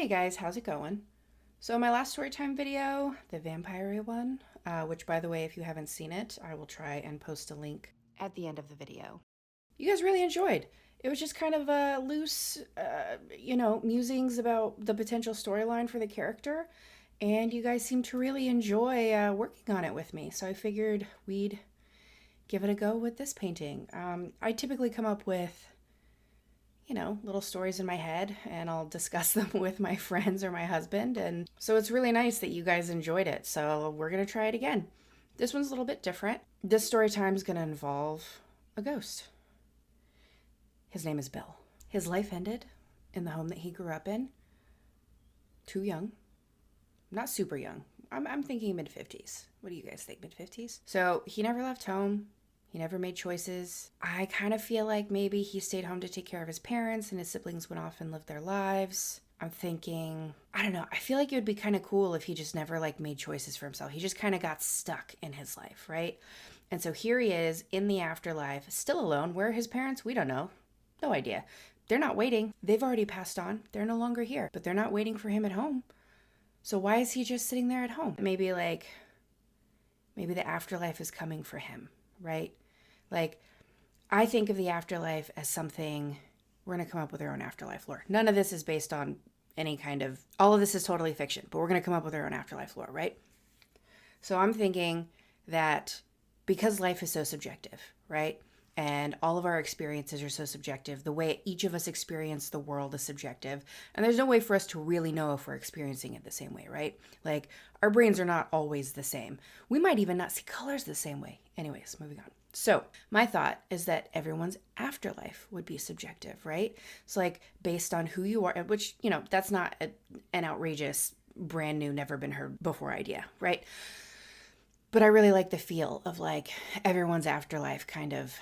Hey guys, how's it going? So my last storytime video, the vampire one, which by the way, if you haven't seen it, I will try and post a link at the end of the video. You guys really enjoyed. It was just kind of a loose, musings about the potential storyline for the character, and you guys seem to really enjoy working on it with me. So I figured we'd give it a go with this painting. I typically come up with little stories in my head and I'll discuss them with my friends or my husband. And so it's really nice that you guys enjoyed it. So we're going to try it again. This one's a little bit different. This story time is going to involve a ghost. His name is Bill. His life ended in the home that he grew up in. Too young. Not super young. I'm thinking mid 50s. What do you guys think? Mid 50s? So he never left home. He never made choices. I kind of feel like maybe he stayed home to take care of his parents and his siblings went off and lived their lives. I'm thinking, I don't know, I feel like it would be kind of cool if he just never made choices for himself. He just kind of got stuck in his life, right? And so here he is in the afterlife, still alone. Where are his parents? We don't know. No idea. They're not waiting. They've already passed on. They're no longer here, but they're not waiting for him at home. So why is he just sitting there at home? Maybe the afterlife is coming for him, right? I think of the afterlife as something, we're going to come up with our own afterlife lore. None of this is based on all of this is totally fiction, but we're going to come up with our own afterlife lore, right? So I'm thinking that because life is so subjective, right? And all of our experiences are so subjective, the way each of us experience the world is subjective. And there's no way for us to really know if we're experiencing it the same way, right? Our brains are not always the same. We might even not see colors the same way. Anyways, moving on. So my thought is that everyone's afterlife would be subjective, right? So based on who you are, which, that's not an outrageous, brand new, never been heard before idea, right? But I really like the feel of everyone's afterlife kind of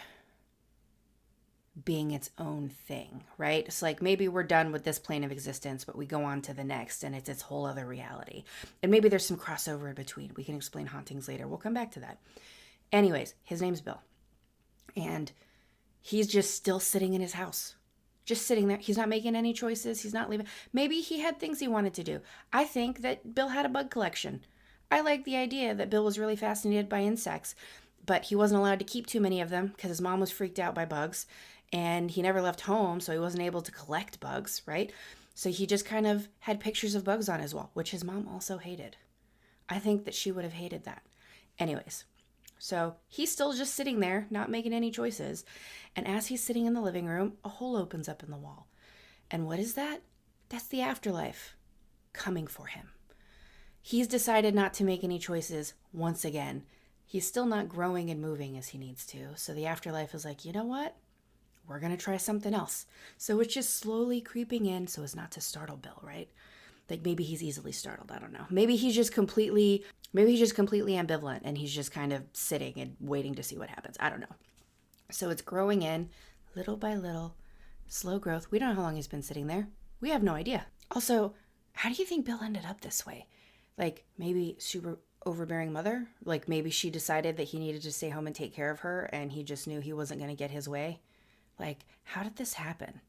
being its own thing, right? It's maybe we're done with this plane of existence, but we go on to the next and it's its whole other reality. And maybe there's some crossover in between. We can explain hauntings later. We'll come back to that. Anyways, his name's Bill. And he's just still sitting in his house. Just sitting there. He's not making any choices. He's not leaving. Maybe he had things he wanted to do. I think that Bill had a bug collection. I like the idea that Bill was really fascinated by insects, but he wasn't allowed to keep too many of them because his mom was freaked out by bugs. And he never left home, so he wasn't able to collect bugs, right? So he just kind of had pictures of bugs on his wall, which his mom also hated. I think that she would have hated that. Anyways, so he's still just sitting there, not making any choices. And as he's sitting in the living room, a hole opens up in the wall. And what is that? That's the afterlife coming for him. He's decided not to make any choices once again. He's still not growing and moving as he needs to. So the afterlife is like, you know what? We're going to try something else. So it's just slowly creeping in so as not to startle Bill, right? Maybe he's easily startled. I don't know. Maybe he's just completely ambivalent and he's just kind of sitting and waiting to see what happens. I don't know. So it's growing in little by little, slow growth. We don't know how long he's been sitting there. We have no idea. Also, how do you think Bill ended up this way? Maybe super overbearing mother? Maybe she decided that he needed to stay home and take care of her and he just knew he wasn't going to get his way? How did this happen?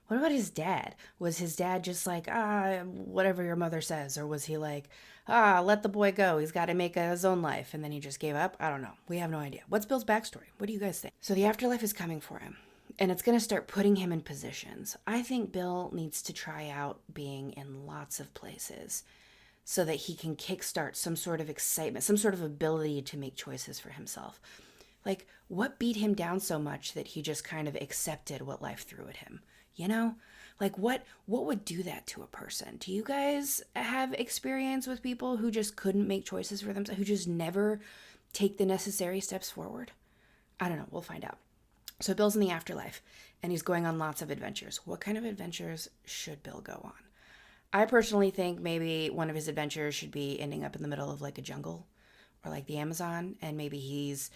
What about his dad? Was his dad just whatever your mother says? Or was he let the boy go. He's got to make his own life. And then he just gave up? I don't know. We have no idea. What's Bill's backstory? What do you guys think? So the afterlife is coming for him. And it's going to start putting him in positions. I think Bill needs to try out being in lots of places so that he can kickstart some sort of excitement, some sort of ability to make choices for himself. What beat him down so much that he just kind of accepted what life threw at him? What would do that to a person? Do you guys have experience with people who just couldn't make choices for themselves, who just never take the necessary steps forward? I don't know. We'll find out. So Bill's in the afterlife, and he's going on lots of adventures. What kind of adventures should Bill go on? I personally think maybe one of his adventures should be ending up in the middle of a jungle or the Amazon, and maybe he's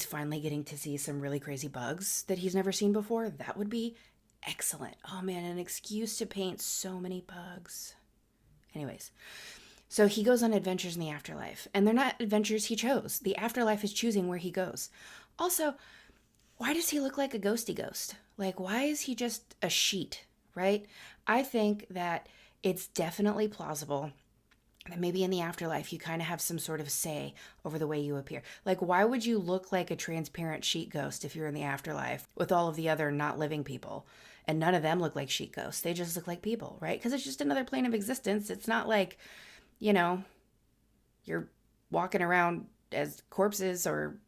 finally getting to see some really crazy bugs that he's never seen before. That would be excellent. Oh man, an excuse to paint so many bugs. Anyways, so he goes on adventures in the afterlife, and they're not adventures he chose. The afterlife is choosing where he goes. Also, why does he look like a ghosty ghost? Why is he just a sheet, right? I think that it's definitely plausible that maybe in the afterlife you kind of have some sort of say over the way you appear. Like, why would you look like a transparent sheet ghost if you're in the afterlife with all of the other not living people? And none of them look like sheet ghosts. They just look like people, right? Because it's just another plane of existence. It's not like, you know, you're walking around as corpses or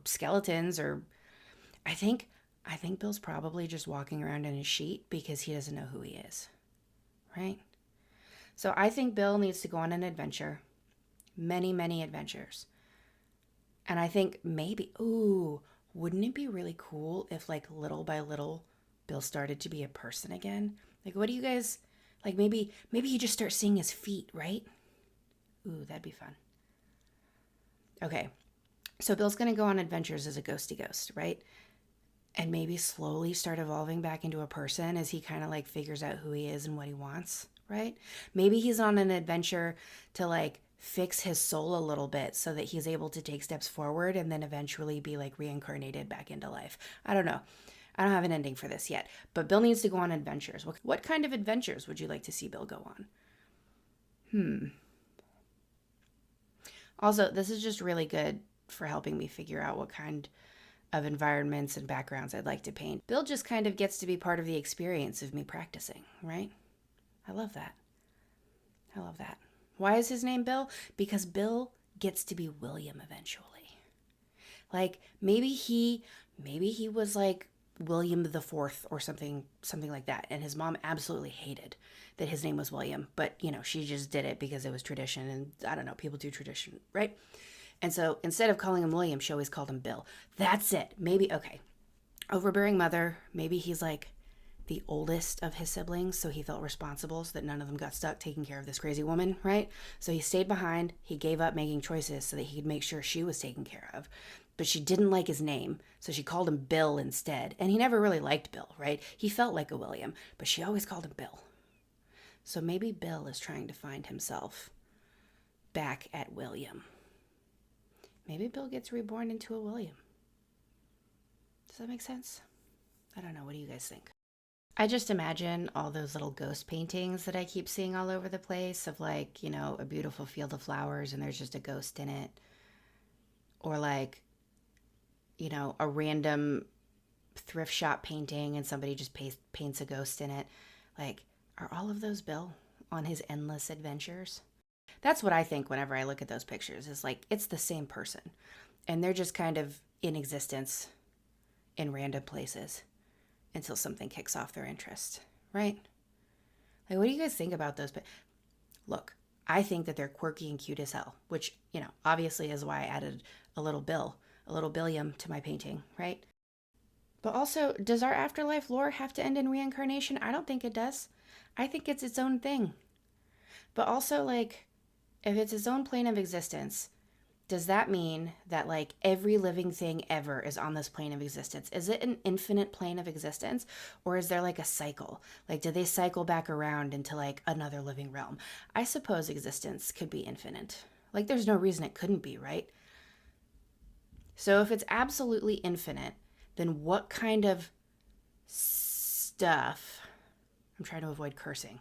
skeletons or I think Bill's probably just walking around in his sheet because he doesn't know who he is, right? So I think Bill needs to go on an adventure, many, many adventures. And I think maybe, ooh, wouldn't it be really cool if, like, little by little, Bill started to be a person again? Like, what do you guys, like, maybe he just starts seeing his feet, right? Ooh, that'd be fun. Okay, so Bill's gonna go on adventures as a ghosty ghost, right? And maybe slowly start evolving back into a person as he kind of like figures out who he is and what he wants, right? Maybe he's on an adventure to like fix his soul a little bit so that he's able to take steps forward and then eventually be like reincarnated back into life. I don't know. I don't have an ending for this yet, but Bill needs to go on adventures. What kind of adventures would you like to see Bill go on? Also, this is just really good for helping me figure out what kind of environments and backgrounds I'd like to paint. Bill just kind of gets to be part of the experience of me practicing, right? I love that. I love that. Why is his name Bill? Because Bill gets to be William eventually. Like maybe he was like William the Fourth or something like that, and his mom absolutely hated that his name was William, but you know, she just did it because it was tradition, and I don't know, people do tradition, right? And so instead of calling him William, she always called him Bill. That's it. Maybe, okay. Overbearing mother. Maybe he's like the oldest of his siblings, so he felt responsible so that none of them got stuck taking care of this crazy woman, right? So he stayed behind. He gave up making choices so that he could make sure she was taken care of. But she didn't like his name, so she called him Bill instead. And he never really liked Bill, right? He felt like a William, but she always called him Bill. So maybe Bill is trying to find himself back at William. Maybe Bill gets reborn into a William. Does that make sense? I don't know. What do you guys think? I just imagine all those little ghost paintings that I keep seeing all over the place of like, you know, a beautiful field of flowers and there's just a ghost in it. Or like, you know, a random thrift shop painting and somebody just paints a ghost in it. Like, are all of those Bill on his endless adventures? That's what I think whenever I look at those pictures is like it's the same person and they're just kind of in existence in random places until something kicks off their interest, right? Like, what do you guys think about those? But look, I think that they're quirky and cute as hell, which, you know, obviously is why I added a little Billiam to my painting, right? But also, does our afterlife lore have to end in reincarnation? I don't think it does. I think it's its own thing. But also, like, if it's its own plane of existence, does that mean that like every living thing ever is on this plane of existence? Is it an infinite plane of existence or is there like a cycle? Like do they cycle back around into like another living realm? I suppose existence could be infinite. Like there's no reason it couldn't be, right? So if it's absolutely infinite, then what kind of stuff, I'm trying to avoid cursing,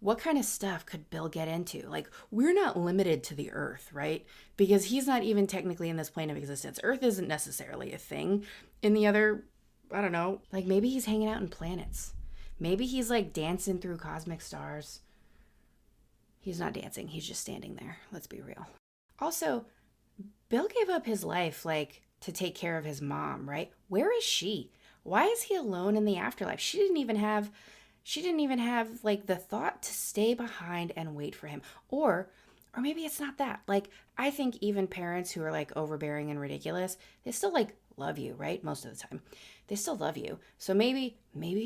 what kind of stuff could Bill get into? Like, we're not limited to the Earth, right? Because he's not even technically in this plane of existence. Earth isn't necessarily a thing. In the other, I don't know, like maybe he's hanging out in planets. Maybe he's like dancing through cosmic stars. He's not dancing, he's just standing there. Let's be real. Also, Bill gave up his life, like, to take care of his mom, right? Where is she? Why is he alone in the afterlife? She didn't even have like the thought to stay behind and wait for him. Or maybe it's not that. Like I think even parents who are like overbearing and ridiculous, they still like love you, right? Most of the time. They still love you. So maybe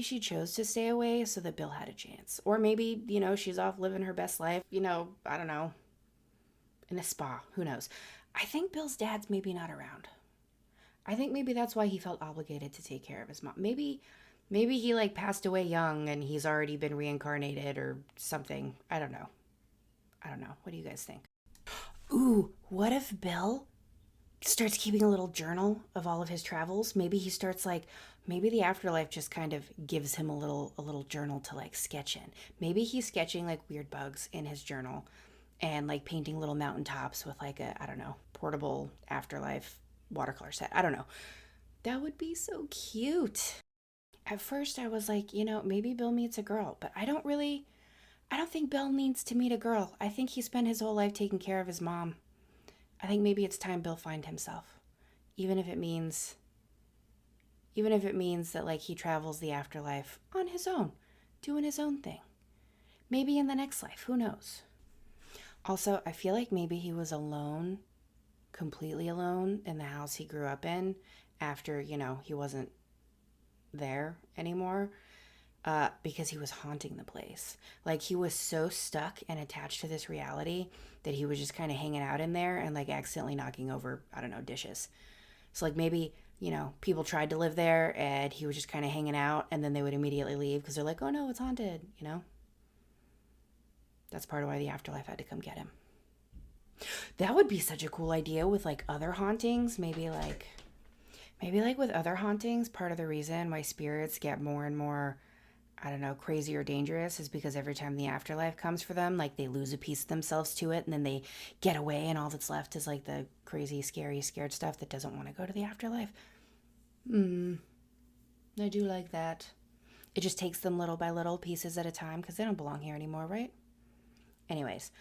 she chose to stay away so that Bill had a chance. Or maybe, you know, she's off living her best life, you know, I don't know, in a spa, who knows. I think Bill's dad's maybe not around. I think maybe that's why he felt obligated to take care of his mom. Maybe he like passed away young and he's already been reincarnated or something. I don't know. What do you guys think? Ooh, what if Bill starts keeping a little journal of all of his travels. Maybe he starts like, maybe the afterlife just kind of gives him a little journal to like sketch in. Maybe he's sketching like weird bugs in his journal and like painting little mountaintops with like a, I don't know, portable afterlife watercolor set. I don't know. That would be so cute. At first I was like, maybe Bill meets a girl, but I don't think Bill needs to meet a girl. I think he spent his whole life taking care of his mom. I think maybe it's time Bill find himself. Even if it means that like he travels the afterlife on his own, doing his own thing. Maybe in the next life, who knows? Also, I feel like maybe he was alone, completely alone in the house he grew up in after, he wasn't there anymore. Because he was haunting the place. Like he was so stuck and attached to this reality that he was just kind of hanging out in there and like accidentally knocking over, I don't know, dishes. So like maybe, people tried to live there and he was just kind of hanging out and then they would immediately leave because they're like, oh no, it's haunted. That's part of why the afterlife had to come get him. That would be such a cool idea with like other hauntings. Maybe like with other hauntings, part of the reason why spirits get more and more, I don't know, crazy or dangerous is because every time the afterlife comes for them, like they lose a piece of themselves to it and then they get away and all that's left is like the crazy, scary, scared stuff that doesn't want to go to the afterlife. I do like that. It just takes them little by little, pieces at a time, because they don't belong here anymore, right? Anyways,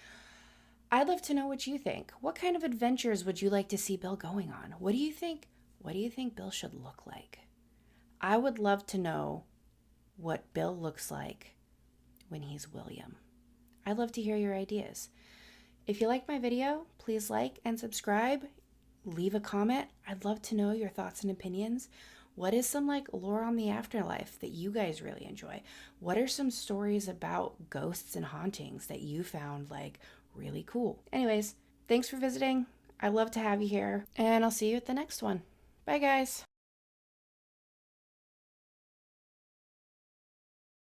I'd love to know what you think. What kind of adventures would you like to see Bill going on? What do you think? What do you think Bill should look like? I would love to know what Bill looks like when he's William. I'd love to hear your ideas. If you like my video, please like and subscribe. Leave a comment. I'd love to know your thoughts and opinions. What is some like lore on the afterlife that you guys really enjoy? What are some stories about ghosts and hauntings that you found like really cool? Anyways, thanks for visiting. I love to have you here, and I'll see you at the next one. Bye, guys.